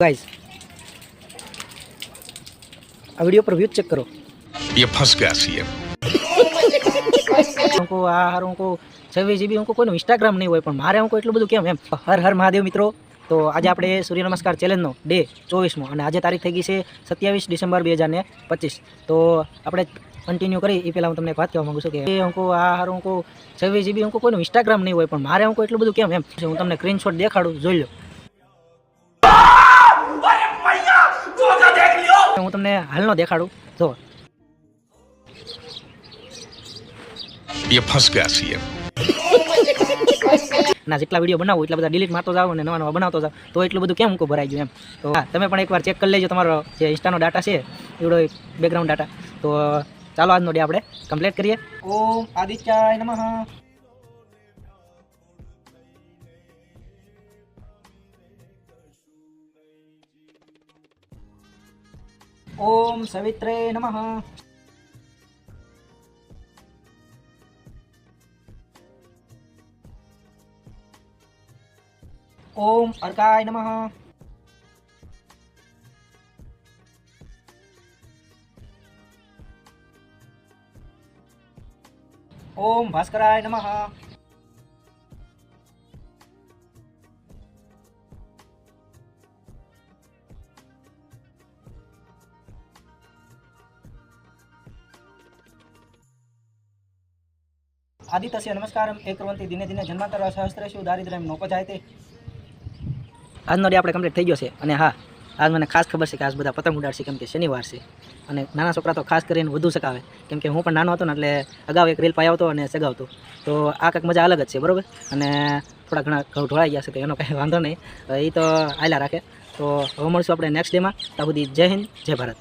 Guys video पर view check करो। ये फंस गया सीएम। हमको हमको 26 GB हमको कोઈનું ઇન્સ્ટાગ્રામ નહીં હોય પણ મારે हमको એટલું બધું કેમ એમ હર હર મહાદેવ મિત્રો। તો આજે આપણે સૂર્ય નમસ્કાર ચેલેન્જનો ડે 24મો અને આજે તારીખ થઈ ગઈ છે 27 ડિસેમ્બર 2025। તો આપણે કન્ટિન્યુ કરી એ પહેલાં હું તમને એક વાત કહેવા માગું છું કે हमको हमको 26 GB हमको કોઈનું ઇન્સ્ટાગ્રામ નહીં હોય પણ મારે हमको એટલું બધું કેમ એમ હું તમને સ્ક્રીનશોટ દેખાડું જોઈ લો। હું તમને હાલનો દેખાડું જો ये फंस गया सीएम। ના જેટલા વિડીયો બનાવો એટલા બધા ડિલીટ મારતો જાવ અને નવા નવા બનાવતો જાવ તો એટલું બધું કેમ મૂકો ભરાઈ ગયું એમ। તો હા તમે પણ એકવાર ચેક કરી લેજો તમારો જે ઇન્સ્ટાનો ડાટા છે એવડો બેકગ્રાઉન્ડ ડાટા। તો ચાલો આજનો ડે આપણે કમ્પ્લીટ કરીએ। ઓમ આદિત્યાય નમઃ, ઓમ સવિત્રે નમઃ, ओम अर्काय नमः, ओम भास्कराय नमः, आदित्यस्य नमस्कारम एक कुर्वन्ति दिने दिने जन्मांतर सहस्रेषु दारिद्र्यं नोपजायते। આજનો ડે આપણે કમ્પ્લીટ થઈ ગયો છે અને હા આજ મને ખાસ ખબર છે કે આજ બધા પતંગ ઉડાડશે કેમ કે શનિવાર છે અને નાના છોકરા તો ખાસ કરીને વધુ સકાવે કેમ કે હું પણ નાનો હતો ને એટલે અગાઉ એક રીલ પાઈ આવતો અને સગાવતો તો આ કંઈક મજા અલગ જ છે બરાબર। અને થોડા ઘણા ઘઉં ઢોળાઈ ગયા છે તો એનો કંઈ વાંધો નહીં, એ તો આયલા રાખે। તો હવે મળશું આપણે નેક્સ્ટ ડેમાં। ત્યાં સુધી જય હિન્દ જય ભારત।